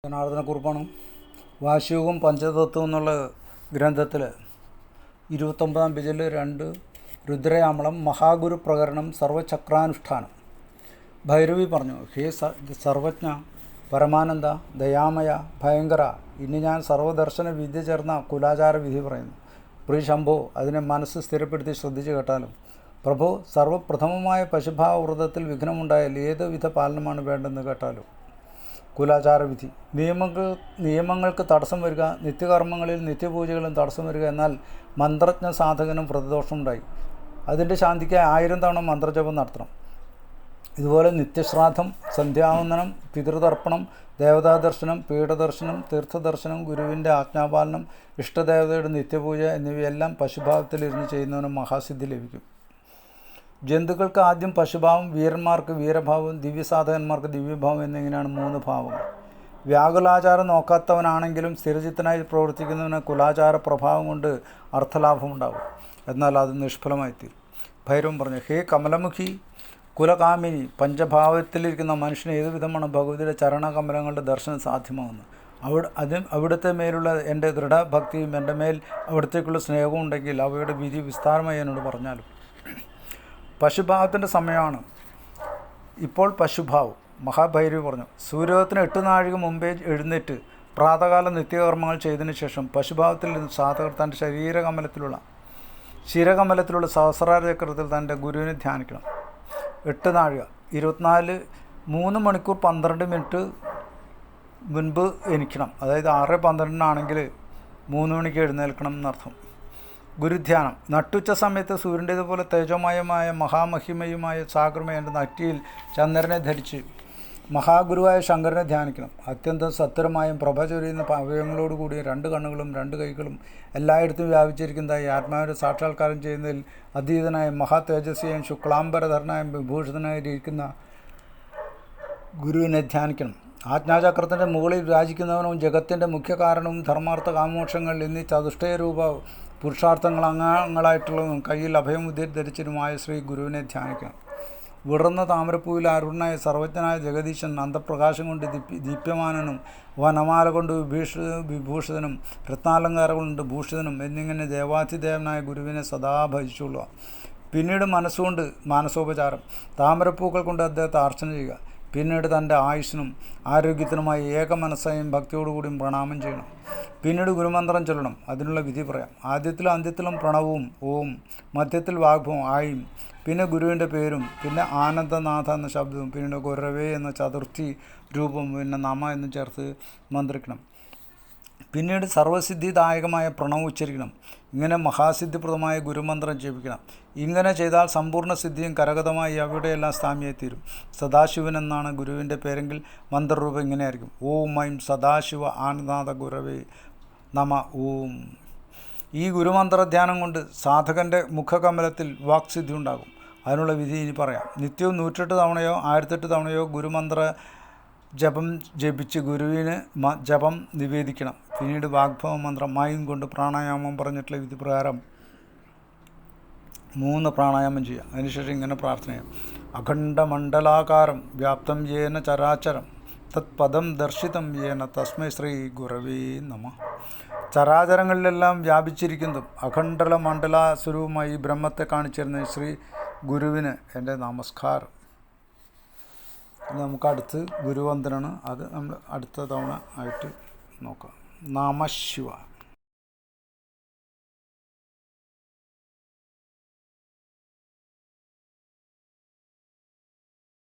ജനാർദ്ദനക്കുറുപ്പാണ്. വാശിയോഗം പഞ്ചതത്വം എന്നുള്ള ഗ്രന്ഥത്തിൽ 29-ാം പേജിൽ 2 രുദ്രയാമളം മഹാഗുരു പ്രകരണം സർവചക്രാനുഷ്ഠാനം. ഭൈരവി പറഞ്ഞു, ഹേ സർവജ്ഞ, പരമാനന്ദ, ദയാമയ, ഭയങ്കര, ഇനി ഞാൻ സർവദർശന വിദ്യ ചേർന്ന കുലാചാര വിധി പറയുന്നു. പ്രീ ശംഭോ, അതിനെ മനസ്സ് സ്ഥിരപ്പെടുത്തി ശ്രദ്ധിച്ചു കേട്ടാലും. പ്രഭോ, സർവപ്രഥമമായ പശുഭാവ വ്രതത്തിൽ വിഘ്നമുണ്ടായാൽ ഏത് വിധ പാലനമാണ് വേണ്ടെന്ന് കേട്ടാലും. കുലാചാരവിധി. നിയമങ്ങൾക്ക് തടസ്സം വരിക, നിത്യകർമ്മങ്ങളിൽ നിത്യപൂജകളും തടസ്സം വരിക, എന്നാൽ മന്ത്രജ്ഞ സാധകനും വ്രതദോഷമുണ്ടായി. അതിൻ്റെ ശാന്തിക്ക് 1000 തവണ മന്ത്രജപം നടത്തണം. ഇതുപോലെ നിത്യശ്രാദ്ധം, സന്ധ്യാവന്ദനം, പിതൃതർപ്പണം, ദേവതാദർശനം, പീഠദർശനം, തീർത്ഥദർശനം, ഗുരുവിൻ്റെ ആജ്ഞാപാലനം, ഇഷ്ടദേവതയുടെ നിത്യപൂജ എന്നിവയെല്ലാം പശുഭാവത്തിലിരുന്ന് ചെയ്യുന്നവന് മഹാസിദ്ധി ലഭിക്കും. ജന്തുക്കൾക്ക് ആദ്യം പശുഭാവം, വീരന്മാർക്ക് വീരഭാവം, ദിവ്യസാധകന്മാർക്ക് ദിവ്യഭാവം എന്നിങ്ങനെയാണ് 3 ഭാവങ്ങൾ. വ്യാകുലാചാരം നോക്കാത്തവനാണെങ്കിലും സ്ഥിരചിത്തനായി പ്രവർത്തിക്കുന്നവന് കുലാചാര പ്രഭാവം കൊണ്ട് അർത്ഥലാഭമുണ്ടാകും. എന്നാൽ അത് നിഷ്ഫലമായിത്തീരും. ഭൈരവൻ പറഞ്ഞു, ഹേ കമലമുഖി, കുലകാമിനി, പഞ്ചഭാവത്തിലിരിക്കുന്ന മനുഷ്യന് ഏതുവിധമാണ് ഭഗവതിയുടെ ചരണകമലങ്ങളുടെ ദർശനം സാധ്യമാകുന്നത്. അവിടുത്തെ മേലുള്ള എൻ്റെ ദൃഢഭക്തിയും എൻ്റെ മേൽ അവിടത്തേക്കുള്ള സ്നേഹവും ഉണ്ടെങ്കിൽ അവയുടെ വിധി വിസ്താരമായി എന്നോട് പറഞ്ഞാലും. പശുഭാവത്തിൻ്റെ സമയമാണ് ഇപ്പോൾ. പശുഭാവം. മഹാഭൈരവി പറഞ്ഞു, സൂര്യോദയത്തിന് 8 നാഴിക മുമ്പേ എഴുന്നേറ്റ് പ്രാതകാല നിത്യകർമ്മങ്ങൾ ചെയ്തതിനു ശേഷം പശുഭാവത്തിൽ നിന്ന് സാധകർ തൻ്റെ ശിരകമലത്തിലുള്ള സഹസ്രാര ചക്രത്തിൽ തൻ്റെ ഗുരുവിനെ ധ്യാനിക്കണം. 8 നാഴിക 3 മണിക്കൂർ 12 മിനിറ്റ് മുൻപ് എണീക്കണം. അതായത് 6:12 3 മണിക്ക് എഴുന്നേൽക്കണം എന്നർത്ഥം. ഗുരുധ്യാനം. നട്ടുച്ച സമയത്ത് സൂര്യൻ്റേതുപോലെ തേജോമയമായ മഹാമഹിമയുമായ സാഗരമേ എൻ്റെ നെറ്റിയിൽ ചന്ദ്രനെ ധരിച്ച് മഹാഗുരുവായ ശങ്കരനെ ധ്യാനിക്കണം. അത്യന്തം സത്വരമായും പ്രഭ ചൊരിയുന്ന അവയവങ്ങളോടുകൂടിയ 2 കണ്ണുകളും 2 കൈകളും എല്ലായിടത്തും വ്യാപിച്ചിരിക്കുന്നതായി ആത്മാവിൻ്റെ സാക്ഷാത്കാരം ചെയ്യുന്നതിൽ അതീതനായ മഹാ തേജസ്വിയായും ശുക്ലാംബരധരനായ വിഭൂഷിതനായിരിക്കുന്ന ഗുരുവിനെ ധ്യാനിക്കണം. ആജ്ഞാചക്രത്തിൻ്റെ മുകളിൽ വിരാജിക്കുന്നവനും ജഗത്തിൻ്റെ മുഖ്യ കാരണവും ധർമാർത്ഥ കാമോക്ഷങ്ങൾ എന്നീ ചതുഷ്ടയ രൂപ പുരുഷാർത്ഥങ്ങൾ അംഗങ്ങളായിട്ടുള്ളതും കയ്യിൽ അഭയമുദ്ര ധരിച്ചതുമായ ശ്രീ ഗുരുവിനെ ധ്യാനിക്കണം. വിടർന്ന താമരപ്പൂവിൽ ആരുണനായ സർവജ്ഞനായ ജഗദീശൻ അന്തപ്രകാശം കൊണ്ട് ദീപ്യമാനനും വനമാല കൊണ്ട് വിഭൂഷിതനും രത്നാലങ്കാരം കൊണ്ട് ഭൂഷിതനും എന്നിങ്ങനെ ദേവാധിദേവനായ ഗുരുവിനെ സദാ ഭജിച്ചുകൊള്ളുക. പിന്നീട് മനസ്സുകൊണ്ട് മാനസോപചാരം, താമരപ്പൂക്കൾ കൊണ്ട് അദ്ദേഹത്തെ അർച്ചന ചെയ്യുക. പിന്നീട് തൻ്റെ ആയുസ്സിനും ആരോഗ്യത്തിനുമായി ഏക മനസ്സായും ഭക്തിയോടുകൂടിയും പ്രണാമം ചെയ്യണം. പിന്നീട് ഗുരുമന്ത്രം ചൊല്ലണം. അതിനുള്ള വിധി പറയാം. ആദ്യത്തിലും അന്ത്യത്തിലും പ്രണവും ഓം, മധ്യത്തിൽ വാഗ്ഭവം ആയും, പിന്നെ ഗുരുവിൻ്റെ പേരും, പിന്നെ ആനന്ദനാഥ എന്ന ശബ്ദവും, പിന്നീട് ഗുരവേ എന്ന ചതുർത്ഥി രൂപവും, പിന്നെ നമ എന്ന് ചേർത്ത് മന്ത്രിക്കണം. പിന്നീട് സർവസിദ്ധിദായകമായ പ്രണവം ഉച്ചരിക്കണം. ഇങ്ങനെ മഹാസിദ്ധിപ്രദമായ ഗുരുമന്ത്രം ജപിക്കണം. ഇങ്ങനെ ചെയ്താൽ സമ്പൂർണ്ണ സിദ്ധിയും കരഗതമായി അവിടെയെല്ലാം സ്ഥാമ്യമായിത്തീരും. സദാശിവൻ എന്നാണ് ഗുരുവിൻ്റെ പേരെങ്കിൽ മന്ത്രരൂപം ഇങ്ങനെയായിരിക്കും: ഓം ഐം സദാശിവ ആനന്ദനാഥ ഗുരവേ നമ ഓം. ഈ ഗുരുമന്ത്രധ്യാനം കൊണ്ട് സാധകൻ്റെ മുഖകമലത്തിൽ വാക്സിദ്ധി ഉണ്ടാകും. അതിനുള്ള വിധി ഇനി പറയാം. നിത്യവും 108 തവണയോ 1008 തവണയോ ഗുരുമന്ത്ര ജപം ജപിച്ച് ഗുരുവിന് ജപം നിവേദിക്കണം. പിന്നീട് വാഗ്ഭവ മന്ത്രം മായും കൊണ്ട് പ്രാണായാമം പറഞ്ഞിട്ടുള്ള വിധി പ്രകാരം 3 പ്രാണായാമം ചെയ്യുക. അതിനുശേഷം ഇങ്ങനെ പ്രാർത്ഥന ചെയ്യാം: അഖണ്ഡമണ്ഡലാകാരം വ്യാപ്തം യേന ചരാചരം തത്പദം ദർശിതം യേന തസ്മൈ ശ്രീ ഗുരവേ നമ. ചരാചരങ്ങളിലെല്ലാം വ്യാപിച്ചിരിക്കുന്നതും അഖണ്ഡല മണ്ഡല സ്വരൂപമായി ബ്രഹ്മത്തെ കാണിച്ചിരുന്ന ശ്രീ ഗുരുവിന് എൻ്റെ നമസ്കാരം. നമുക്ക് അടുത്ത് ഗുരുവന്ദനാണ്. അത് നമ്മൾ അടുത്ത തവണ ആയിട്ട് നോക്കാം. നമഃ ശിവായ.